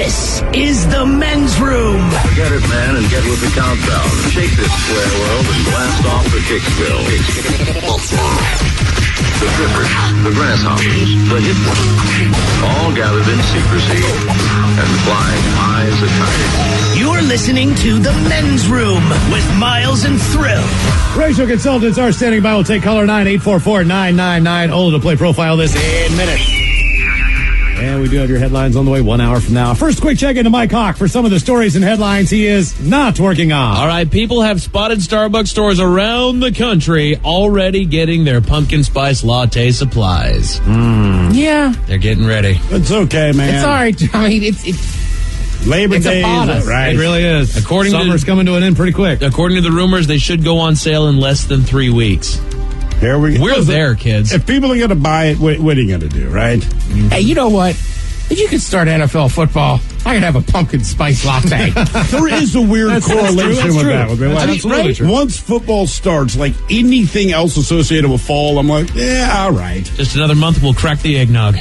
This is the men's room. Get it, man, and get with the countdown. Shake this square world and blast off the Kicksville. The Drippers, the Grasshoppers, the Hit Ones, all gathered in secrecy and flying high as a kite. You're listening to the men's room with Miles and Thrill. Racial consultants are standing by. We'll take caller 9-844-999. Old to play profile this in minutes. And we do have your headlines on the way 1 hour from now. First, quick check into Mike Hawk for some of the stories and headlines he is not working on. All right, people have spotted Starbucks stores around the country already getting their pumpkin spice latte supplies. Yeah. They're getting ready. It's okay, man. It's all right. I mean, it's Labor Day is right. It really is. Summer's coming to an end pretty quick. According to the rumors, they should go on sale in less than 3 weeks. Here we go. We're there, kids. If people are going to buy it, what are you going to do, right? Hey, you know what? If you could start NFL football, I could have a pumpkin spice latte. There is a weird correlation with that. Absolutely true. Once football starts, like anything else associated with fall, I'm like, yeah, all right. Just another month, we'll crack the eggnog.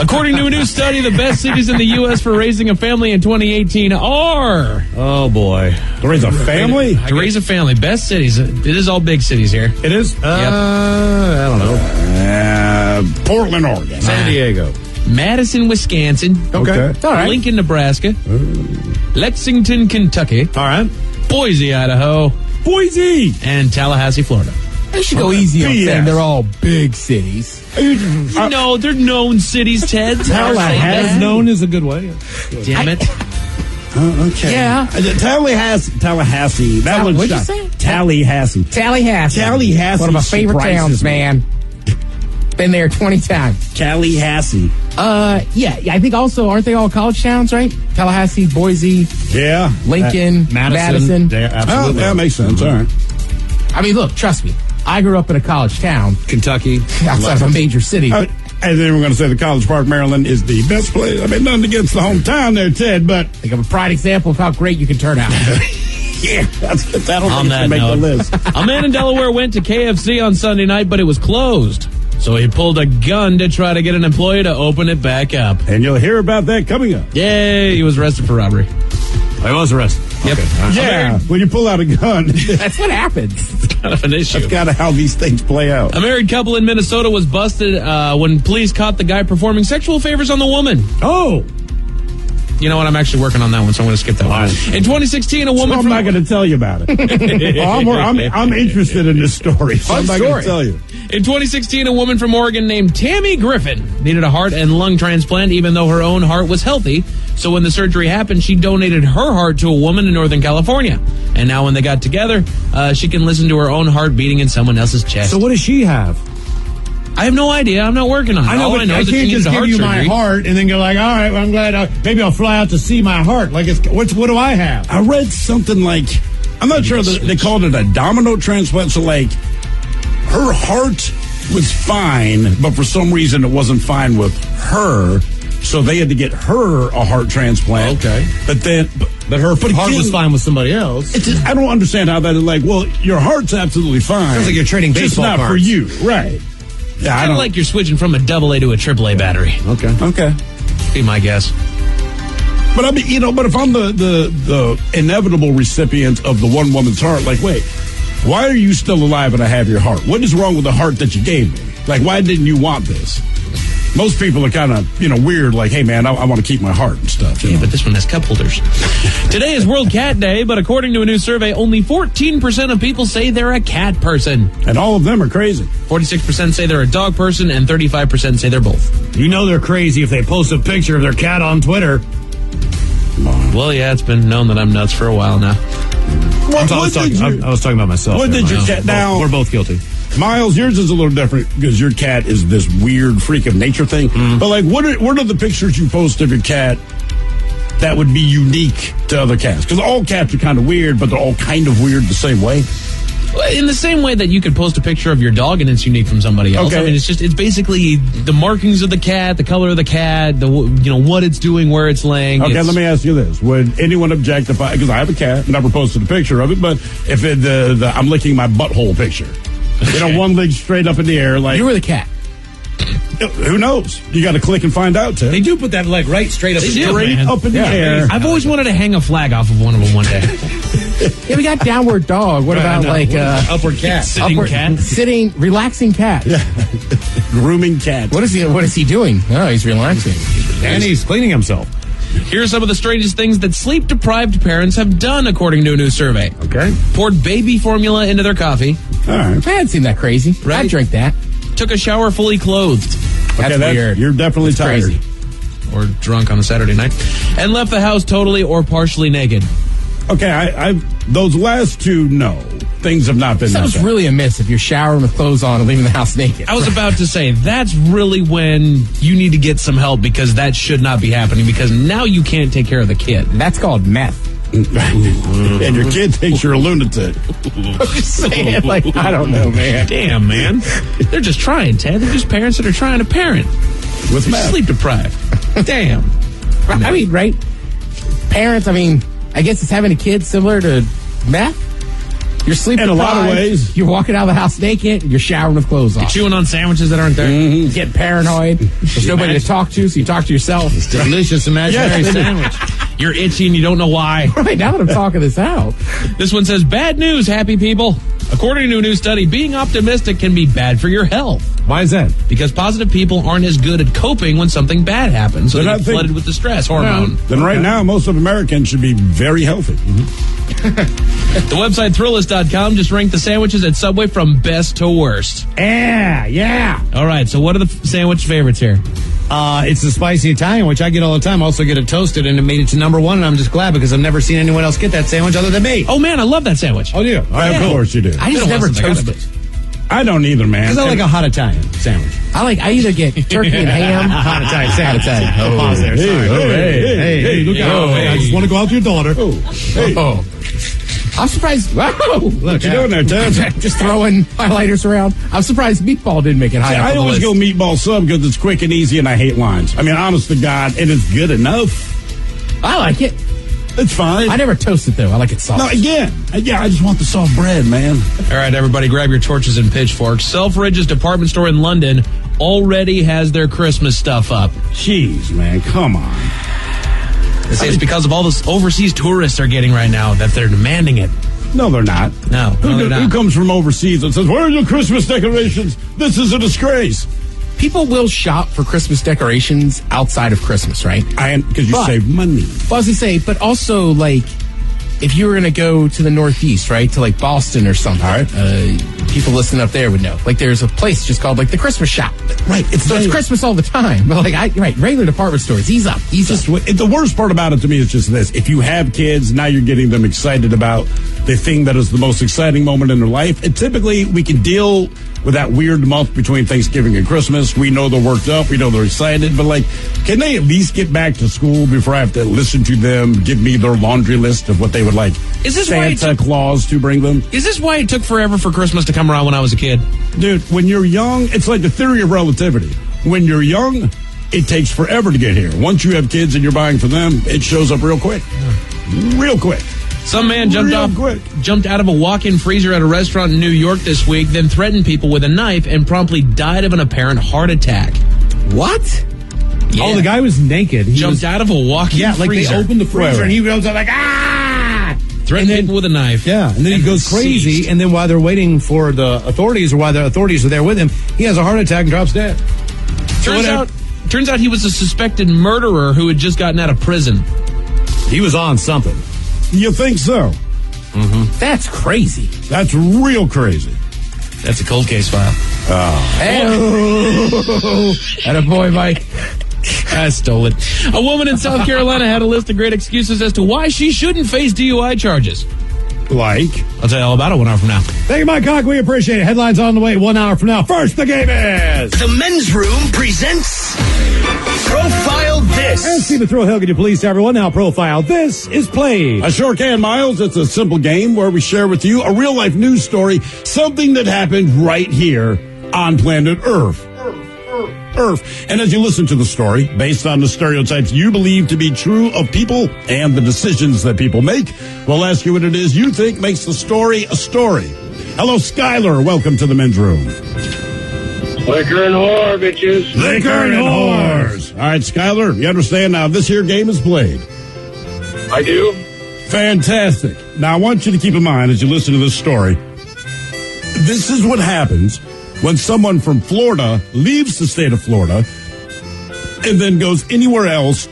According to a new study, the best cities in the U.S. for raising a family in 2018 are... Oh, boy. To raise a family? To raise a family. Best cities. It is all big cities here. It is? Yep. I don't know. Portland, Oregon. San Diego. Madison, Wisconsin. Okay. All right. Lincoln, Nebraska. Lexington, Kentucky. All right. Boise, Idaho. Boise. And Tallahassee, Florida. They should go easy on saying they're all big cities. No, they're known cities, Ted. Tallahassee. Known is a good way. Damn it. Okay. Yeah. Tallahassee. That one's what'd you say? Tallahassee. Tallahassee. One of my favorite towns, man. Been there 20 times. Tallahassee. Yeah. I think also, aren't they all college towns, right? Tallahassee, Boise. Yeah. Lincoln, Madison. Yeah, absolutely. That makes sense. All right. I mean, look, trust me. I grew up in a college town. Kentucky. Outside of a major city. And then we're going to say the College Park, Maryland is the best place. I mean, nothing against the hometown there, Ted, but... I think I'm a prime example of how great you can turn out. Yeah, that'll on that make note, the list. A man in Delaware went to KFC on Sunday night, but it was closed. So he pulled a gun to try to get an employee to open it back up. And you'll hear about that coming up. Yay, he was arrested for robbery. I was arrested. Yep. Okay. Yeah, when you pull out a gun. That's what happens. It's kind of an issue. That's kind of how these things play out. A married couple in Minnesota was busted when police caught the guy performing sexual favors on the woman. Oh. You know what? I'm actually working on that one, so I'm going to skip that one. In 2016, a woman... I'm not going to tell you about it. I'm interested in this story, so I'm not going to tell you. In 2016, a woman from Oregon named Tammy Griffin needed a heart and lung transplant, even though her own heart was healthy. So when the surgery happened, she donated her heart to a woman in Northern California. And now when they got together, she can listen to her own heart beating in someone else's chest. So what does she have? I have no idea. I'm not working on it. I know, but I can't just give you my heart and then go like, all right, well, I'm glad. Maybe I'll fly out to see my heart. Like, what do I have? I read something like, I'm not sure they called it a domino transplant. So like, her heart was fine, but for some reason it wasn't fine with her. So they had to get her a heart transplant. Okay, but her heart was fine with somebody else. I don't understand how that is like. Well, your heart's absolutely fine. Sounds like you're trading baseball cards. Just not for you, right? Yeah, kind of like you're switching from a AA to a AAA battery. Okay. Be my guess. But I mean, but if I'm the inevitable recipient of the one woman's heart, like, wait, why are you still alive and I have your heart? What is wrong with the heart that you gave me? Like, why didn't you want this? Most people are kind of, weird, like, hey, man, I want to keep my heart and stuff. Yeah, but this one has cup holders. Today is World Cat Day, but according to a new survey, only 14% of people say they're a cat person. And all of them are crazy. 46% say they're a dog person, and 35% say they're both. You know they're crazy if they post a picture of their cat on Twitter. Well, yeah, it's been known that I'm nuts for a while now. I was talking about myself. What did your cat now? We're both guilty. Miles, yours is a little different because your cat is this weird freak of nature thing. Mm. But like, what are the pictures you post of your cat that would be unique to other cats? Because all cats are kind of weird, but they're all kind of weird the same way. In the same way that you could post a picture of your dog and it's unique from somebody else. Okay. I mean, it's basically the markings of the cat, the color of the cat, what it's doing, where it's laying. Okay, let me ask you this: would anyone objectify? Because I have a cat, never posted a picture of it, but if I'm licking my butthole picture, one leg straight up in the air, like you were the cat. Who knows? You got to click and find out, Ted. They do put that leg right straight up, Up in the air. I've always wanted to hang a flag off of one of them one day. Yeah, we got downward dog. What about upward cat? Sitting, relaxing cat. Yeah. Grooming cat. What is he doing? Oh, he's relaxing. And he's cleaning himself. Here are some of the strangest things that sleep-deprived parents have done, according to a new survey. Okay. Poured baby formula into their coffee. All right. That didn't seem that crazy. Right? I'd drink that. Took a shower fully clothed. That's weird. You're definitely tired. Crazy. Or drunk on a Saturday night. And left the house totally or partially naked. Okay, I those last two, no. Things have not been that Sounds bad. really amiss if you're showering with clothes on and leaving the house naked. I was about to say, that's really when you need to get some help, because that should not be happening, because now you can't take care of the kid. That's called meth. And your kid thinks you're a lunatic. I'm just saying, I don't know, man. Damn, man. They're just trying, Ted. They're just parents that are trying to parent. With meth. Sleep deprived. Damn. I mean, right? Parents, I guess it's having a kid similar to meth. You're sleeping in a lot of ways. You're walking out of the house naked. You're showering with clothes off. Chewing on sandwiches that aren't there. You get paranoid. There's nobody to talk to, so you talk to yourself. It's delicious imaginary sandwich. You're itchy and you don't know why. Right, now that I'm talking this out. This one says, bad news, happy people. According to a new study, being optimistic can be bad for your health. Why is that? Because positive people aren't as good at coping when something bad happens. So they get flooded with the stress hormone. Then right now, most of Americans should be very healthy. The website Thrillist.com just ranked the sandwiches at Subway from best to worst. Yeah. All right, so what are the sandwich favorites here? It's the spicy Italian, which I get all the time. I also get it toasted, and it made it to number one, and I'm just glad because I've never seen anyone else get that sandwich other than me. Oh, man, I love that sandwich. Oh, do you? Of course you do. I just never toast it. I don't either, man. Because I like a hot Italian sandwich. I either get turkey and ham. Hot Italian sandwich. Hot Italian. Pause there. Sorry. Hey, look out. Hey, I just want to go out to your daughter. Oh. I'm surprised. Whoa. What you doing there, Ted? Just throwing highlighters around. I'm surprised meatball didn't make it high up I on the always list. go meatball sub because it's quick and easy and I hate lines. I mean, honest to God, and it's good enough. I like it. It's fine. I never toast it, though. I like it soft. No, again, I just want the soft bread, man. All right, everybody, grab your torches and pitchforks. Selfridge's department store in London already has their Christmas stuff up. Jeez, man, come on. They say it's because of all the overseas tourists are getting right now that they're demanding it. No, they're not. No, they're not. Who comes from overseas and says, where are your Christmas decorations? This is a disgrace. People will shop for Christmas decorations outside of Christmas, right? Because you save money. Well, I was going to say, but also, if you were going to go to the Northeast, right, to Boston or something, all right. People listening up there would know. There's a place just called the Christmas shop. Right. It's Christmas all the time. But regular department stores, ease up. The worst part about it to me is just this. If you have kids, now you're getting them excited about the thing that is the most exciting moment in their life. And typically we can deal with that weird month between Thanksgiving and Christmas. We know they're worked up. We know they're excited. But, can they at least get back to school before I have to listen to them give me their laundry list of what they would like Is this Santa Claus to bring them? Is this why it took forever for Christmas to come around when I was a kid? Dude, when you're young, it's like the theory of relativity. When you're young, it takes forever to get here. Once you have kids and you're buying for them, it shows up real quick. Real quick. Some man jumped out of a walk-in freezer at a restaurant in New York this week, then threatened people with a knife and promptly died of an apparent heart attack. What? Yeah. Oh, the guy was naked. He jumped out of a walk-in freezer. They opened the freezer and he goes ah! Threatened people with a knife. Yeah, and then he goes crazy, seized. and then while they're waiting for the authorities, or while the authorities are there with him, he has a heart attack and drops dead. Turns out he was a suspected murderer who had just gotten out of prison. He was on something. You think so? Mm-hmm. That's crazy. That's real crazy. That's a cold case file. Attaboy, Mike. I stole it. A woman in South Carolina had a list of great excuses as to why she shouldn't face DUI charges. Like? I'll tell you all about it 1 hour from now. Thank you, Mike Cock. We appreciate it. Headlines on the way 1 hour from now. First, the game is... The Men's Room presents Profile This. And Stephen Throwhill, can you please tell everyone how Profile This is played? I sure can, Miles. It's a simple game where we share with you a real-life news story, something that happened right here on planet Earth. And as you listen to the story, based on the stereotypes you believe to be true of people and the decisions that people make, we'll ask you what it is you think makes the story a story. Hello, Skylar. Welcome to the Men's Room. Liquor and whore, bitches. Liquor and whores. All right, Skyler, you understand now this here game is played. I do. Fantastic. Now, I want you to keep in mind as you listen to this story, this is what happens when someone from Florida leaves the state of Florida and then goes anywhere else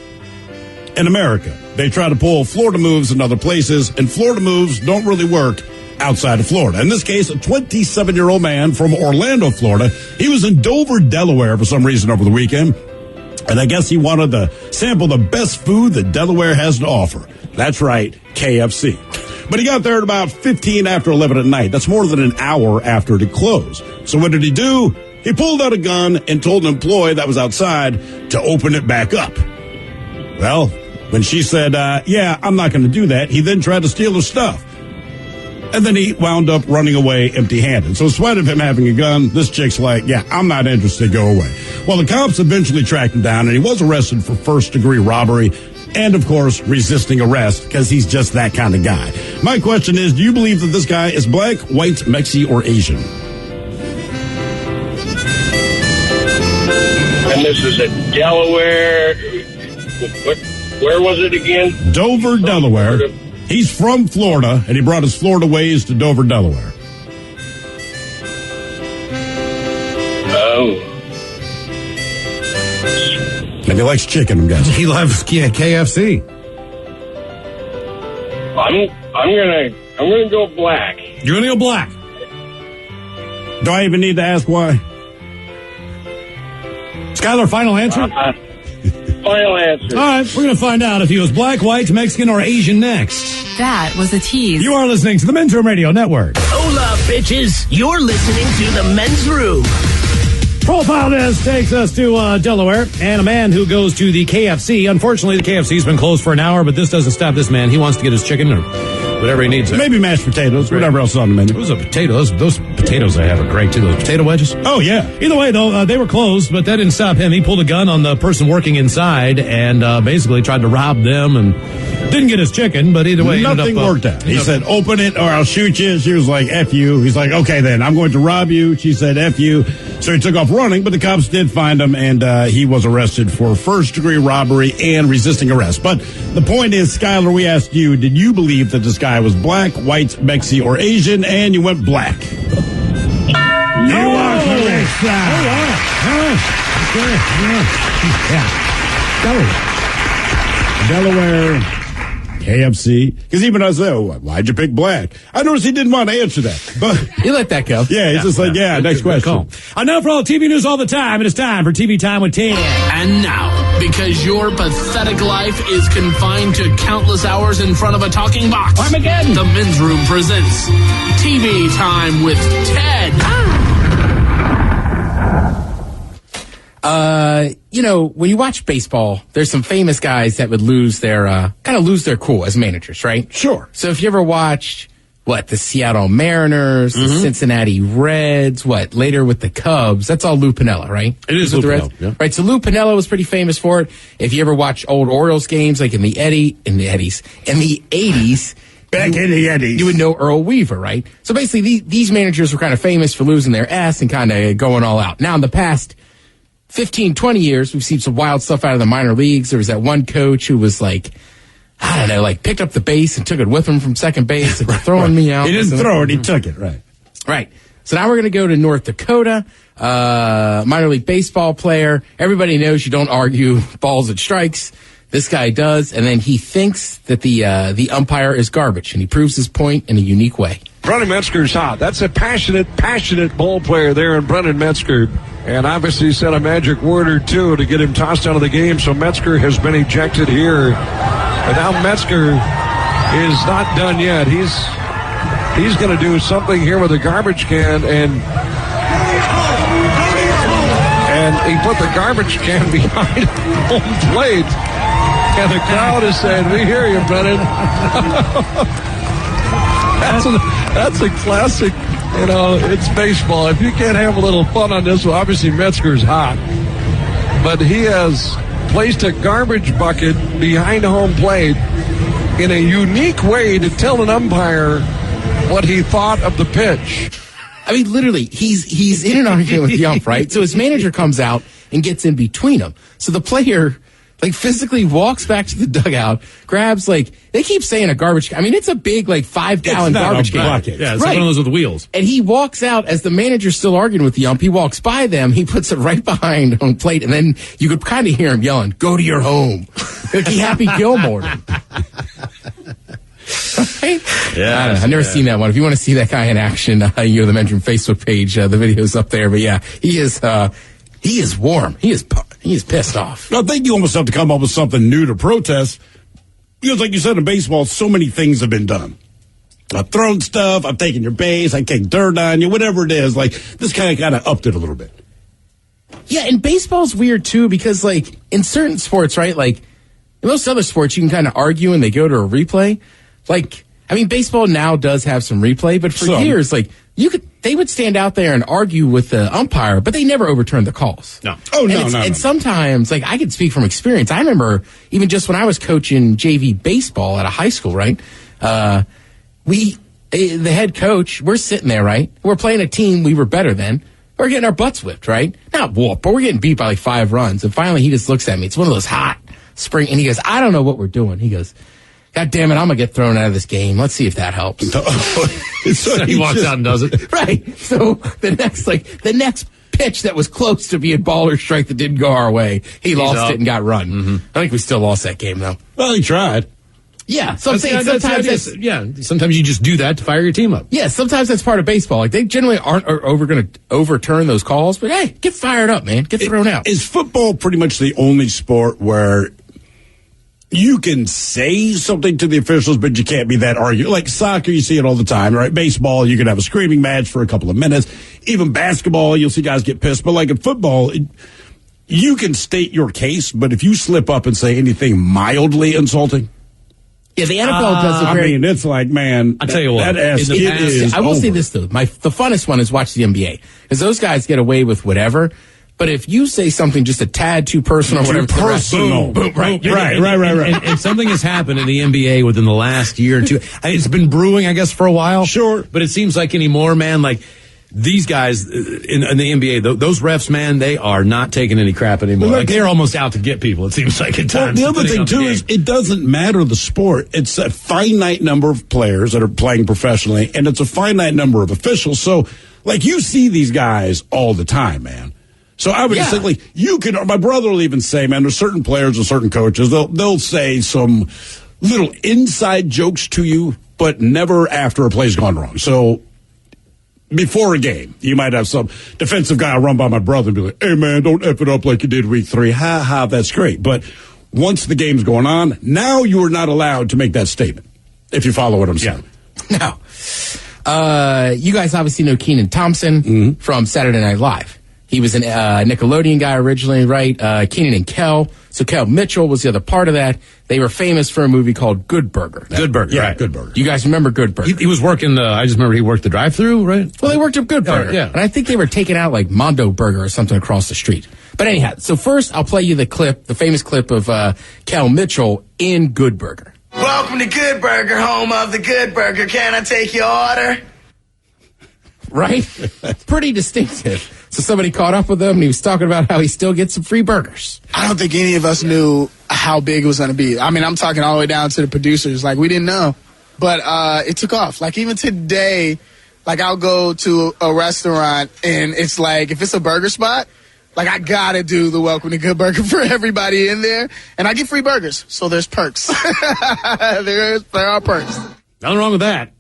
in America. They try to pull Florida moves in other places, and Florida moves don't really work outside of Florida. In this case, a 27-year-old man from Orlando, Florida. He was in Dover, Delaware for some reason over the weekend, and I guess he wanted to sample the best food that Delaware has to offer. That's right, KFC. But he got there at about 15 after 11 at night. That's more than an hour after it closed. So what did he do? He pulled out a gun and told an employee that was outside to open it back up. Well, when she said, yeah, I'm not going to do that, he then tried to steal her stuff. And then he wound up running away empty-handed. So in spite of him having a gun, this chick's like, yeah, I'm not interested, go away. Well, the cops eventually tracked him down, and he was arrested for first-degree robbery and, of course, resisting arrest, because he's just that kind of guy. My question is, do you believe that this guy is black, white, Mexi, or Asian? And this is at Delaware. Where was it again? Dover, Delaware. Florida. He's from Florida, and he brought his Florida ways to Dover, Delaware. Oh. And he likes chicken, I'm guessing. He loves KFC. I'm gonna go black. You're going to go black. Do I even need to ask why? Skyler, final answer? Final answer. All right, we're going to find out if he was black, white, Mexican, or Asian next. That was a tease. You are listening to the Men's Room Radio Network. Hola, bitches. You're listening to the Men's Room. Profile This takes us to Delaware, and a man who goes to the KFC. Unfortunately, the KFC's been closed for an hour, but this doesn't stop this man. He wants to get his chicken or whatever he needs. Maybe mashed potatoes, whatever else is on the menu. Those are potatoes. Those potatoes I have are great, too. Those potato wedges. Oh, yeah. Either way, though, they were closed, but that didn't stop him. He pulled a gun on the person working inside and basically tried to rob them and didn't get his chicken, but either way, nothing worked out. He said, open it or I'll shoot you. She was like, F you. He's like, okay, then I'm going to rob you. She said, F you. So he took off running, but the cops did find him, and he was arrested for first-degree robbery and resisting arrest. But the point is, Skyler, we asked you, did you believe that this guy was black, white, Mexi, or Asian? And you went black. You are correct, sir. Delaware, KFC. Because even I said, why'd you pick black? I noticed he didn't want to answer that. But You let that go. yeah, he's just like, next question. Now for all TV news all the time, it is time for TV Time with Ted. And now, because your pathetic life is confined to countless hours in front of a talking box, Armageddon. the Men's Room presents TV Time with Ted. When you watch baseball, there's some famous guys that would lose their cool as managers, right? Sure. So if you ever watched, the Seattle Mariners, the Cincinnati Reds, later with the Cubs, that's all Lou Piniella, right? It is with Lou the Reds. Piniella, yeah. Right, so Lou Piniella was pretty famous for it. If you ever watch old Orioles games, like in the 80s, Back in the Eddies. you would know Earl Weaver, right? So basically, these managers were kind of famous for losing their ass and kind of going all out. Now, in the past 15, 20 years, we've seen some wild stuff out of the minor leagues. There was that one coach who was picked up the base and took it with him from second base and throwing me out. He didn't throw it, he took it, right. Right. So now we're going to go to North Dakota, minor league baseball player. Everybody knows you don't argue balls and strikes. This guy does, and then he thinks that the umpire is garbage, and he proves his point in a unique way. Brennan Metzger's hot. That's a passionate ball player there in Brennan Metzger. And obviously said a magic word or two to get him tossed out of the game. So Metzger has been ejected here. And now Metzger is not done yet. He's going to do something here with a garbage can. And he put the garbage can behind home plate. And the crowd is saying, we hear you, Brennan. That's a classic. It's baseball. If you can't have a little fun on this, well, obviously Metzger's hot. But he has placed a garbage bucket behind home plate in a unique way to tell an umpire what he thought of the pitch. I mean, literally, he's in an argument with the ump, right? So his manager comes out and gets in between them. So the player, like, physically walks back to the dugout, grabs, like, they keep saying a garbage can. I mean, it's a big, like, 5-gallon garbage can. Yeah, it's like one of those with wheels. And he walks out as the manager's still arguing with the ump. He walks by them. He puts it right behind on plate. And then you could kind of hear him yelling, "Go to your home." Like he Happy Gilmore. Right? Yeah, I've never seen that one. If you want to see that guy in action, you go to the Men's Room Facebook page. The video's up there. But yeah, he is warm. He is pissed off. I think you almost have to come up with something new to protest. Because like you said, in baseball, so many things have been done. I've thrown stuff. I've taken your base. I kicked dirt on you. Whatever it is. Like, this kind of upped it a little bit. Yeah, and baseball's weird, too, because, like, in certain sports, right, like, in most other sports, you can kind of argue and they go to a replay. Like, I mean, baseball now does have some replay, but for years, like, they would stand out there and argue with the umpire, but they never overturned the calls. No. Oh, no. And sometimes, like, I can speak from experience. I remember even just when I was coaching JV baseball at a high school, right? The head coach, we're sitting there, right? We're playing a team we were better than. We're getting our butts whipped, right? Not whooped, but we're getting beat by like 5 runs. And finally, he just looks at me. It's one of those hot spring, and he goes, "I don't know what we're doing." He goes, "God damn it, I'm going to get thrown out of this game. Let's see if that helps." So he walks out and does it. Right. So the next pitch that was close to being ball or strike that didn't go our way, he lost it and got run. Mm-hmm. I think we still lost that game, though. Well, he tried. Yeah. So I'm saying sometimes you just do that to fire your team up. Yeah, sometimes that's part of baseball. Like, they generally aren't going to overturn those calls, but hey, get fired up, man. Get thrown out. Is football pretty much the only sport where you can say something to the officials, but you can't be that argument? Like soccer, you see it all the time, right? Baseball, you can have a screaming match for a couple of minutes. Even basketball, you'll see guys get pissed. But like in football, you can state your case, but if you slip up and say anything mildly insulting, yeah, the NFL does it very... I mean, it's like, man, I'll tell you what. I will say this, though. The funnest one is watch the NBA. Because those guys get away with whatever. But if you say something just a tad too personal or whatever... Personal. Boom, right. And something has happened in the NBA within the last year or two. It's been brewing, I guess, for a while. Sure. But it seems like anymore, man, like... These guys in the NBA, those refs, man, they are not taking any crap anymore. Like, they're almost out to get people, it seems like at times. Well, the other thing, too, is it doesn't matter the sport. It's a finite number of players that are playing professionally, and it's a finite number of officials. So, like, you see these guys all the time, man. So I would just think, like, my brother will even say, man, there's certain players or certain coaches, they'll say some little inside jokes to you, but never after a play's gone wrong. So, before a game, you might have some defensive guy run by my brother and be like, "Hey, man, don't F it up like you did week 3. Ha, ha, that's great." But once the game's going on, now you are not allowed to make that statement, if you follow what I'm saying. Yeah. Now, you guys obviously know Kenan Thompson from Saturday Night Live. He was a Nickelodeon guy originally, right? Kenan and Kel. So Kel Mitchell was the other part of that. They were famous for a movie called Good Burger. Good Burger, yeah, right. Good Burger. You guys remember Good Burger? He was working I just remember he worked the drive-thru, right? Well, they worked at Good Burger. Yeah. And I think they were taking out like Mondo Burger or something across the street. But anyhow, so first I'll play you the famous clip of Kel Mitchell in Good Burger. Welcome to Good Burger, home of the Good Burger. Can I take your order? Right? Pretty distinctive. So somebody caught up with him, and he was talking about how he still gets some free burgers. I don't think any of us knew how big it was going to be. I mean, I'm talking all the way down to the producers. Like, we didn't know. But it took off. Like, even today, like, I'll go to a restaurant, and it's like, if it's a burger spot, like, I got to do the Welcome to Good Burger for everybody in there. And I get free burgers. So there's perks. there are perks. Nothing wrong with that.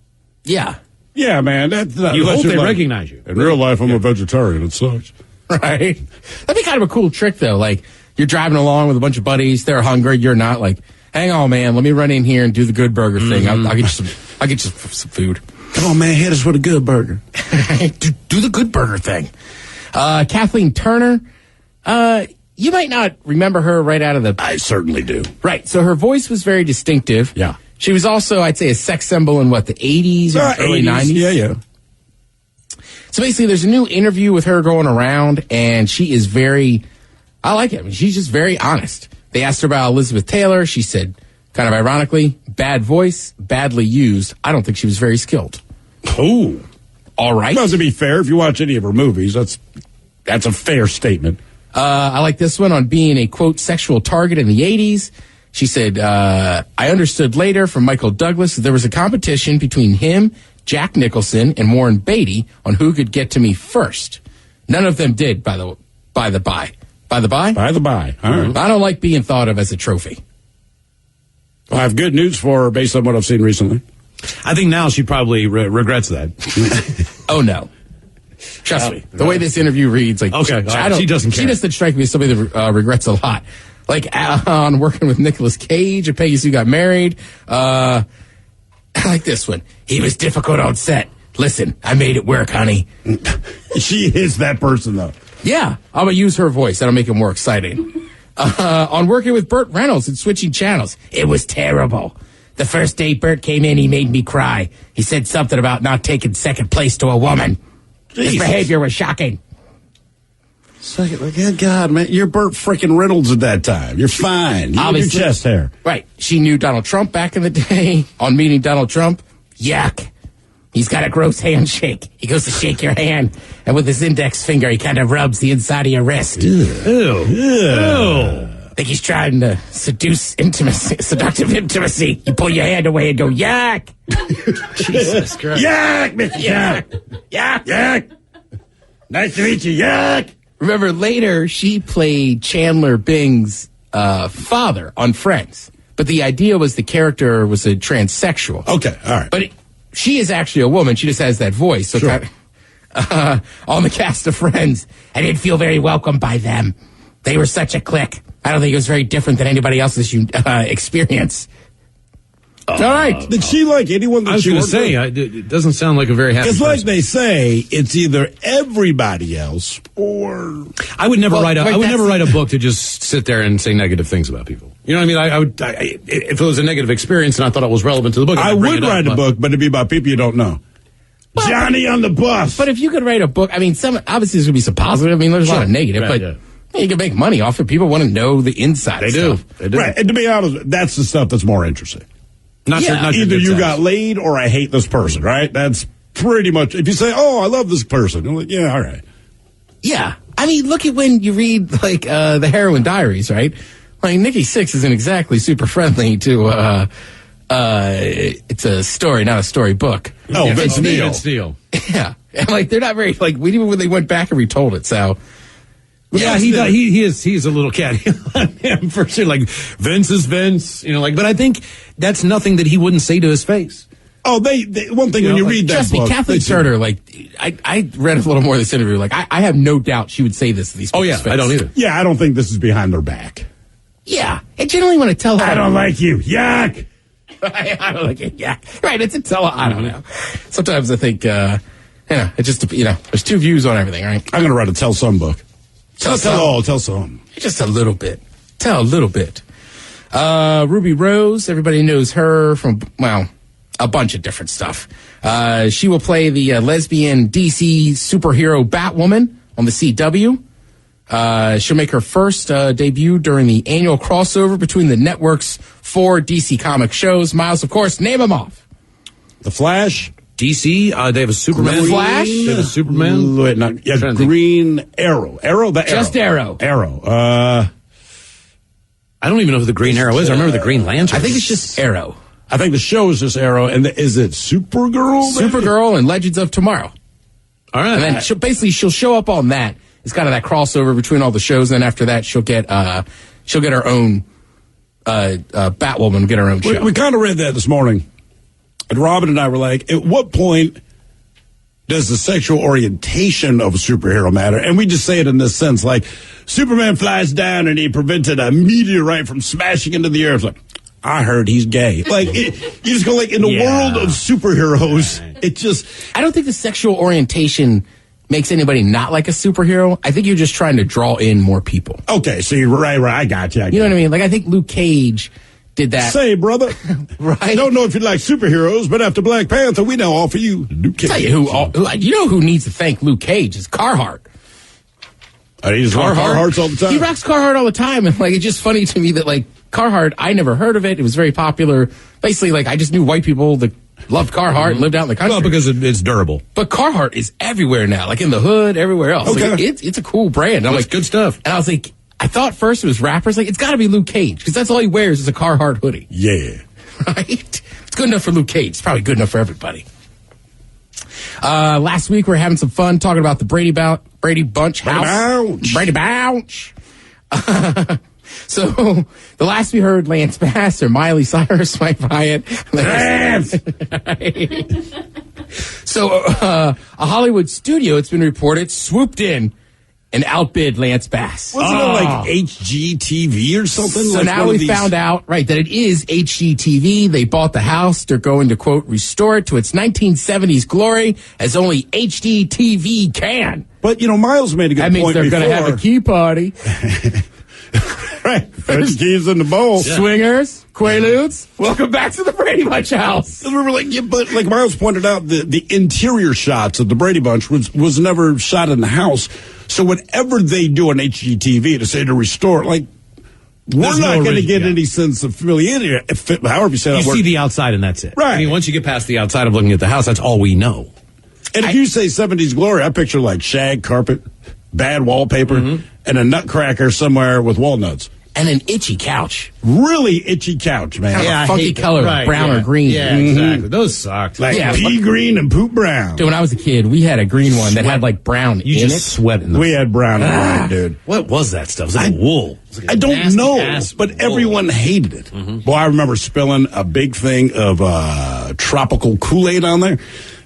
Yeah. Yeah, man. You hope they recognize you. In real life, I'm a vegetarian. It sucks. Right? That'd be kind of a cool trick, though. Like, you're driving along with a bunch of buddies. They're hungry. You're not. Like, hang on, man. Let me run in here and do the Good Burger thing. I'll get you some food. Come on, man. Hit us with a Good Burger. do the Good Burger thing. Kathleen Turner. You might not remember her right out of the... I certainly do. Right. So her voice was very distinctive. Yeah. She was also, I'd say, a sex symbol in, the 80s or early 90s? Yeah. So basically, there's a new interview with her going around, and she is I like it. I mean, she's just very honest. They asked her about Elizabeth Taylor. She said, kind of ironically, bad voice, badly used. I don't think she was very skilled. Oh. all right. Well, to be fair, if you watch any of her movies, that's a fair statement. I like this one on being a, quote, sexual target in the 80s. She said, I understood later from Michael Douglas that there was a competition between him, Jack Nicholson, and Warren Beatty on who could get to me first. None of them did, by the by. By the by? By the by. All right. I don't like being thought of as a trophy. Well, I have good news for her based on what I've seen recently. I think now she probably regrets that. Oh, no. Trust me. The way this interview reads, like, okay, she doesn't care. She doesn't strike me as somebody that regrets a lot. Like, on working with Nicolas Cage at Peggy Sue Got Married. I like this one. He was difficult on set. Listen, I made it work, honey. She is that person, though. Yeah, I'm going to use her voice. That'll make it more exciting. On working with Burt Reynolds and switching channels. It was terrible. The first day Burt came in, he made me cry. He said something about not taking second place to a woman. Jesus. His behavior was shocking. Second, like, God, man, you're Burt freaking Reynolds at that time. You're fine. You have your chest hair. Right. She knew Donald Trump back in the day. On meeting Donald Trump, yuck. He's got a gross handshake. He goes to shake your hand, and with his index finger, he kind of rubs the inside of your wrist. Ew. Ew. I think he's trying to seductive intimacy. You pull your hand away and go, yuck. Jesus Christ. Yuck, Mr. Yuck. Yuck. Yuck. Nice to meet you, yuck. Remember, later, she played Chandler Bing's father on Friends. But the idea was the character was a transsexual. Okay, all right. But she is actually a woman. She just has that voice. So sure. On the cast of Friends, I didn't feel very welcomed by them. They were such a clique. I don't think it was very different than anybody else's experience. All right. Did she like anyone that I was she going to worked say, with? it doesn't sound like a very happy Because person. like they say, it's either everybody else or... I would never write a a book to just sit there and say negative things about people. You know what I mean? If it was a negative experience and I thought it was relevant to the book, I would write a book, but it'd be about people you don't know. Well, Johnny on the bus. But if you could write a book, I mean, obviously there's going to be some positive. I mean, there's a lot of negative, right, but you can make money off it. People want to know the inside stuff. They do. Right, and to be honest, that's the stuff that's more interesting. Not either you got laid or I hate this person, right? That's pretty much, if you say, oh, I love this person, I'm like, yeah, all right. Yeah. I mean, look at when you read, like, the Heroin Diaries, right? Like, Nikki Sixx isn't exactly super friendly to, it's a story, not a story book. Oh, Vince Neil. Vince Neil. Yeah. And, like, they're not very, like, even when they went back and retold it, so... Yeah, he's a little catty on him for sure. Like, Vince is Vince, but I think that's nothing that he wouldn't say to his face. Oh, they one thing when you read that trust book. Me, Kathleen Turner, like, I read a little more of this interview. Like, I have no doubt she would say this to these people. Oh, yeah, I don't either. Yeah, I don't think this is behind their back. Yeah. I generally want to tell her. I don't like you. Yuck. I don't like it. Yeah. Right. It's a tell. I don't know. Sometimes I think, it just, there's two views on everything, right? I'm going to write a tell some book. Tell some. Just a little bit. Tell a little bit. Ruby Rose, everybody knows her from, a bunch of different stuff. She will play the lesbian DC superhero Batwoman on the CW. She'll make her first debut during the annual crossover between the network's 4 DC comic shows. Miles, of course, name them off. The Flash. DC, they have a Superman. The Flash? They have a Superman. Green Arrow. Just Arrow. Arrow. I don't even know who the Green Arrow is. I remember the Green Lantern. I think it's just Arrow. I think the show is just Arrow. And is it Supergirl? Supergirl and Legends of Tomorrow. All right. And then she'll show up on that. It's kind of that crossover between all the shows. And then after that, she'll get her own Batwoman, get her own show. We kind of read that this morning. And Robin and I were like, at what point does the sexual orientation of a superhero matter? And we just say it in this sense, like, Superman flies down and he prevented a meteorite from smashing into the earth. Like, I heard he's gay. Like, you just go, like, in the world of superheroes, it just... I don't think the sexual orientation makes anybody not like a superhero. I think you're just trying to draw in more people. Okay, so you're right, I got you. You know what I mean? Like, I think Luke Cage... did that. Say, brother. Right. I don't know if you like superheroes, but after Black Panther, we now offer you Luke Cage. Tell you who needs to thank Luke Cage is Carhartt. He just rocks Carhartts all the time. He rocks Carhartt all the time, and it's just funny to me that Carhartt, I never heard of it. It was very popular. Basically, I just knew white people that Loved Carhartt, lived out in the country. Well, because it's durable. But Carhartt is everywhere now, like in the hood, everywhere else. Okay. Like, it's a cool brand. I'm like, good stuff. And I was like, I thought first it was rappers. Like, it's got to be Luke Cage because that's all he wears is a Carhartt hoodie. Yeah. Right? It's good enough for Luke Cage. It's probably good enough for everybody. Last week we were having some fun talking about the Brady Bunch house. Brady Bunch. So the last we heard, Lance Bass or Miley Cyrus, Mike Bryant. Lance! So a Hollywood studio, it's been reported, swooped in and outbid Lance Bass. Wasn't it like HGTV or something? So like now we found out, right, that it is HGTV. They bought the house. They're going to, quote, restore it to its 1970s glory as only HGTV can. But, Miles made a good point. That means they're going to have a key party. Right. First keys in the bowl. Yeah. Swingers, Quaaludes, welcome back to the Brady Bunch house. We were like, but like Miles pointed out, the interior shots of the Brady Bunch was never shot in the house. So whenever they do an HGTV to say to restore, like, we're not going to get any sense of familiarity. However you say that You word. see the outside and that's it. Right. I mean, once you get past the outside of looking at the house, that's all we know. And if you say 70s glory, I picture like shag carpet, bad wallpaper, and a nutcracker somewhere with walnuts. And an itchy couch. Really itchy couch, man. Kind of a funky color, brown or green. Yeah, exactly. Those sucked. Like pea green and poop brown. Dude, when I was a kid, we had a green one that had like brown in it. Sweat in We had brown and white, dude. What was that stuff? It was like wool. I don't know, but everyone hated it. Boy, I remember spilling a big thing of tropical Kool-Aid on there.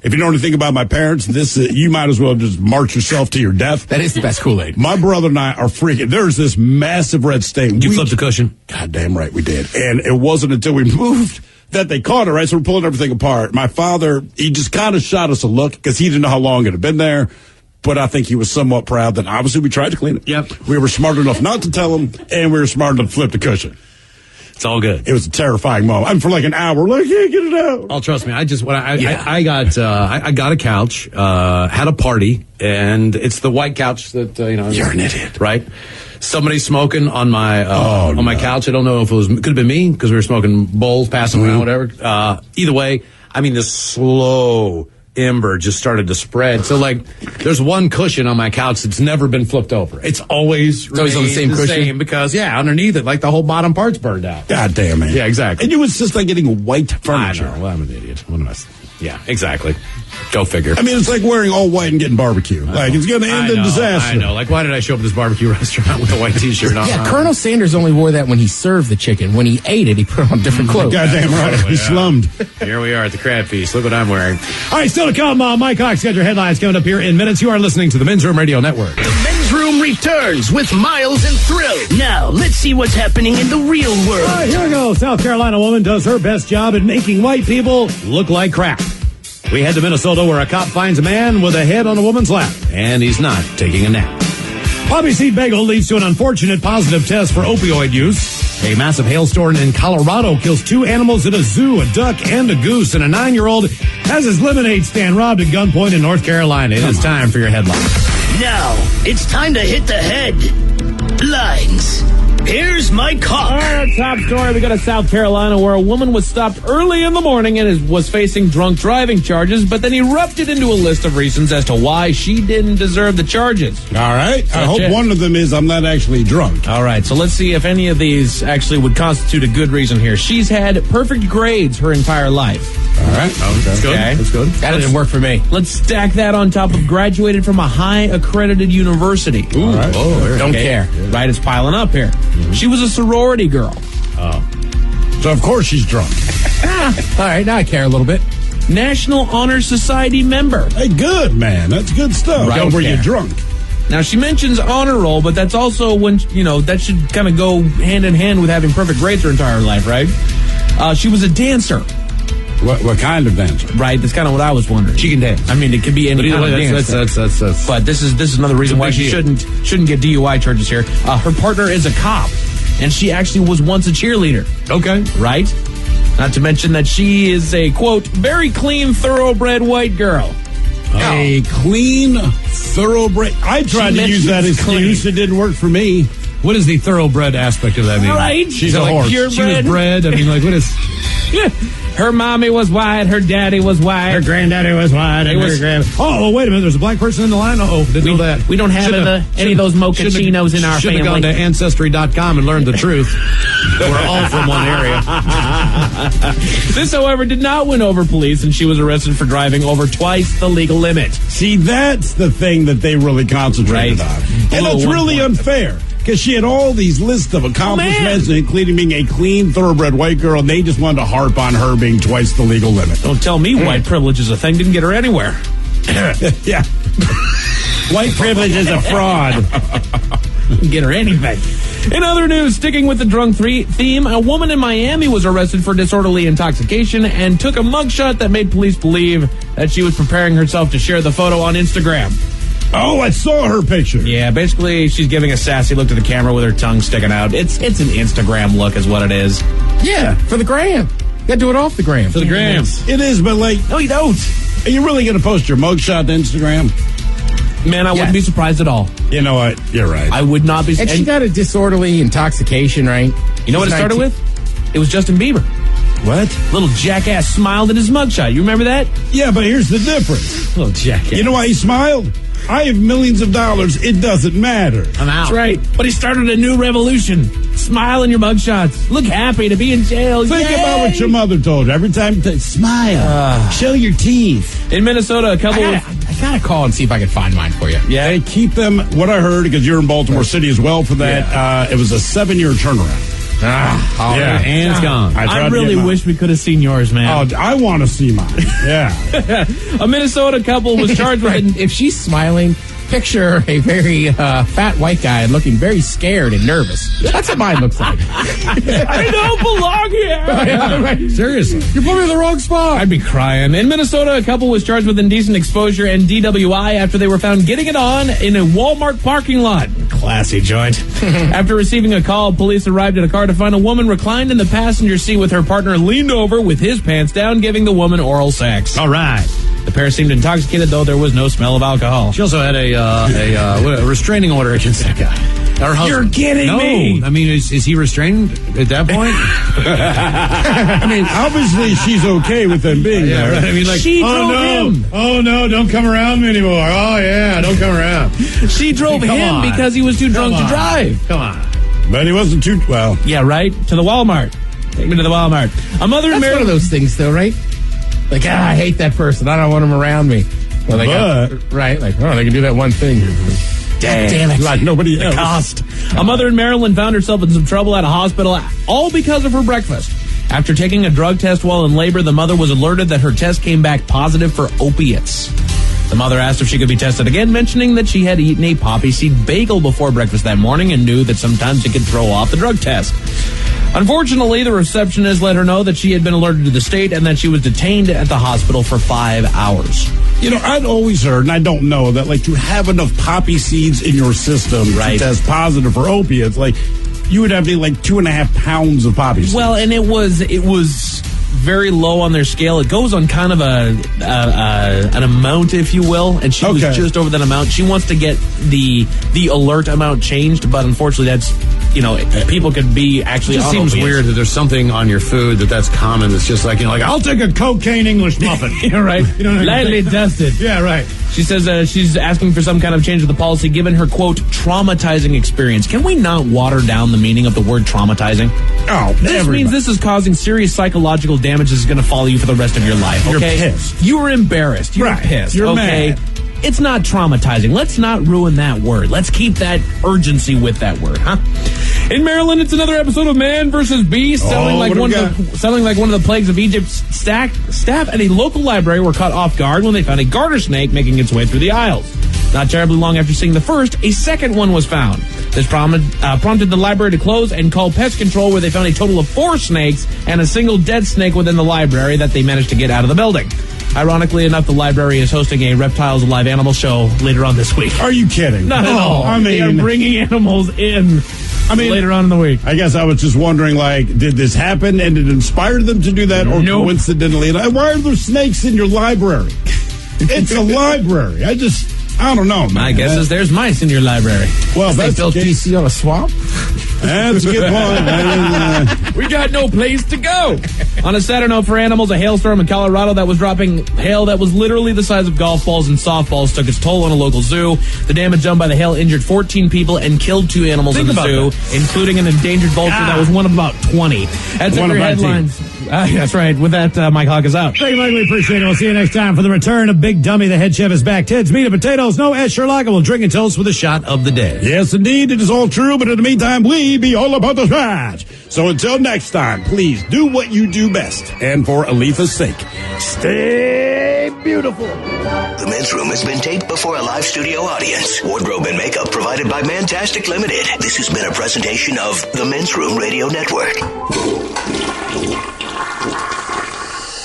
If you know anything about my parents, you might as well just march yourself to your death. That is the best Kool-Aid. My brother and I are freaking. There's this massive red stain. You flipped the cushion? God damn right we did. And it wasn't until we moved that they caught it, right? So we're pulling everything apart. My father, he just kind of shot us a look because he didn't know how long it had been there. But I think he was somewhat proud that obviously we tried to clean it. Yep. We were smart enough not to tell him, and we were smart enough to flip the cushion. It's all good. It was a terrifying moment. And for like an hour, like, yeah, get it out. Oh, trust me. I got a couch, had a party, and it's the white couch that You're an idiot, right? Somebody smoking on my my couch. I don't know if could have been me because we were smoking bowls, passing around, whatever. Either way, I mean, this slow ember just started to spread. So like, there's one cushion on my couch that's never been flipped over. It's always on the same cushion because underneath it, like the whole bottom part's burned out. God damn it. Yeah, exactly. And you insist on getting white furniture. I know. Well, I'm an idiot. What am I? Yeah, exactly. Go figure. I mean, it's like wearing all white and getting barbecue. Like, it's going to end in disaster. I know. Like, why did I show up at this barbecue restaurant with a white T-shirt on? Yeah, Colonel Sanders only wore that when he served the chicken. When he ate it, he put on different clothes. Goddamn right. He slummed. Here we are at the crab feast. Look what I'm wearing. All right, still to come. Mike Cox got your headlines coming up here in minutes. You are listening to the Men's Room Radio Network. The Men's Room returns with Miles and Thrill. Now, let's see what's happening in the real world. All right, here we go. South Carolina woman does her best job at making white people look like crap. We head to Minnesota where a cop finds a man with a head on a woman's lap, and he's not taking a nap. Poppy seed bagel leads to an unfortunate positive test for opioid use. A massive hailstorm in Colorado kills 2 animals at a zoo, a duck and a goose, and a 9-year-old has his lemonade stand robbed at gunpoint in North Carolina. It is time for your headlines. Now, it's time to hit the headlines. Here's Mike Hawk. All right, top story. We got to South Carolina where a woman was stopped early in the morning and was facing drunk driving charges, but then erupted into a list of reasons as to why she didn't deserve the charges. All right. I hope one of them is I'm not actually drunk. All right. So let's see if any of these actually would constitute a good reason here. She's had perfect grades her entire life. All right. That's good. Okay. That's good. That didn't work for me. Let's stack that on top of graduated from a high accredited university. All right. Don't care. Right, it's piling up here. Mm-hmm. She was a sorority girl. So, of course, she's drunk. All right, now I care a little bit. National Honor Society member. Hey, good, man. That's good stuff. Right. Were you drunk? Now, she mentions honor roll, but that's also when, that should kind of go hand in hand with having perfect grades her entire life, right? She was a dancer. What kind of dancer? Right, that's kind of what I was wondering. She can dance. I mean, it could be any kind of dance. That's But this is another reason why she shouldn't get DUI charges here. Her partner is a cop, and she actually was once a cheerleader. okay. Right? Not to mention that she is a, quote, very clean, thoroughbred white girl. A clean, thoroughbred. I tried to use that excuse. It didn't work for me. What is the thoroughbrougred aspect of that mean? Right? She's a horse. Purebred. She was bred. I mean, like, what is... Yeah. Her mommy was white. Her daddy was white. Her granddaddy was white. And her grand. Oh, wait a minute. There's a black person in the line. Oh, didn't know that. We don't have any of those mochachinos in our family. Should have gone to Ancestry.com and learned the truth. We're all from one area. This, however, did not win over police, and she was arrested for driving over twice the legal limit. See, that's the thing that they really concentrated on. And that's really unfair. Because she had all these lists of accomplishments, including being a clean, thoroughbred white girl, and they just wanted to harp on her being twice the legal limit. Don't tell me white privilege is a thing. Didn't get her anywhere. Yeah. White privilege is a fraud. Didn't get her anything. In other news, sticking with the drunk theme, a woman in Miami was arrested for disorderly intoxication and took a mugshot that made police believe that she was preparing herself to share the photo on Instagram. Oh, I saw her picture. Yeah, basically, she's giving a sassy look to the camera with her tongue sticking out. It's an Instagram look is what it is. Yeah, for the gram. You gotta do it off the gram. For the gram. It is, but no, you don't. Are you really going to post your mugshot to Instagram? Man, I wouldn't be surprised at all. You know what? You're right. I would not be. And she got a disorderly intoxication, right? You know what it started with? It was Justin Bieber. What? Little jackass smiled in his mugshot. You remember that? Yeah, but here's the difference. Little jackass. You know why he smiled? I have millions of dollars. It doesn't matter. I'm out. That's right. But he started a new revolution. Smile in your mugshots. Look happy to be in jail. Think about what your mother told you. Every time you smile. Show your teeth. In Minnesota, a couple I gotta call and see if I can find mine for you. Yeah. They keep them, what I heard, because you're in Baltimore City as well for that, it was a 7-year turnaround. And it's gone. I really wish we could have seen yours, man. Oh, I want to see mine. Yeah. A Minnesota couple was charged with... If she's smiling, picture a very fat white guy looking very scared and nervous. That's what mine looks like. I don't belong here. Seriously. You're putting me in the wrong spot. I'd be crying. In Minnesota, a couple was charged with indecent exposure and DWI after they were found getting it on in a Walmart parking lot. Classy joint. After receiving a call, police arrived at a car to find a woman reclined in the passenger seat with her partner leaned over with his pants down, giving the woman oral sex. All right. The pair seemed intoxicated, though there was no smell of alcohol. She also had a restraining order against that guy. Her husband. You're kidding me. I mean, is he restrained at that point? I mean, obviously she's okay with them being there. Right. I mean, like, she drove him. Oh, no, don't come around me anymore. Oh, yeah, don't come around. She drove him because he was too drunk to drive. Come on. But he wasn't too, well. Yeah, right? To the Walmart. Take me to the Walmart. A mother in That's one of those things, though, right? Like, I hate that person. I don't want him around me. Well, they right? Like, they can do that one thing. Damn it. Like nobody else. Cost. A mother in Maryland found herself in some trouble at a hospital, all because of her breakfast. After taking a drug test while in labor, the mother was alerted that her test came back positive for opiates. The mother asked if she could be tested again, mentioning that she had eaten a poppy seed bagel before breakfast that morning and knew that sometimes it could throw off the drug test. Unfortunately, the receptionist let her know that she had been alerted to the state and that she was detained at the hospital for 5 hours. You know, I'd always heard, and I don't know, that like to have enough poppy seeds in your system to test positive for opiates, like you would have to eat like 2.5 pounds of poppy seeds. Well, and it was very low on their scale. It goes on kind of an amount, if you will, and she was just over that amount. She wants to get the alert amount changed, but unfortunately that's, people could be actually. It just seems weird that there's something on your food that's common. It's just like, like, I'll take a cocaine English muffin. You're right. Lightly dusted. Yeah, right. She says she's asking for some kind of change of the policy given her, quote, traumatizing experience. Can we not water down the meaning of the word traumatizing? Oh, this means this is causing serious psychological damage that's going to follow you for the rest of your life, okay? You're pissed. You were embarrassed. You're pissed. You're okay? mad. It's not traumatizing. Let's not ruin that word. Let's keep that urgency with that word, huh? In Maryland, it's another episode of Man vs. Beast, selling like one of the plagues of Egypt's staff at a local library were caught off guard when they found a garter snake making its way through the aisles. Not terribly long after seeing the first, a second one was found. This prompted the library to close and call pest control, where they found a total of 4 snakes and a single dead snake within the library that they managed to get out of the building. Ironically enough, the library is hosting a Reptiles Alive Animal Show later on this week. Are you kidding? Not at all. I mean, they are bringing animals in later on in the week. I guess I was just wondering, like, did this happen and it inspired them to do that, or coincidentally? Why are there snakes in your library? It's a library. I don't know, man. My guess is there's mice in your library. Well, they built DC on a swamp. That's a good point. We got no place to go. On a sadder note for animals, a hailstorm in Colorado that was dropping hail that was literally the size of golf balls and softballs took its toll on a local zoo. The damage done by the hail injured 14 people and killed 2 animals in the zoo, including an endangered vulture that was one of about 20. That's it for your headlines. That's right. With that, Mike Hawk is out. Thank you, Mike. We appreciate it. We'll see you next time for the return of Big Dummy. The head chef is back. Ted's Meat and Potatoes. No S. Sherlock. And we'll drink and toast with a shot of the day. Yes, indeed. It is all true. But in the meantime, we be all about the scratch. So until next time, please do what you do best. And for Alifa's sake, stay beautiful. The Men's Room has been taped before a live studio audience. Wardrobe and makeup provided by Mantastic Limited. This has been a presentation of the Men's Room Radio Network.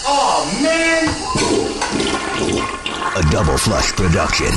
Oh, man. A Double Flush production.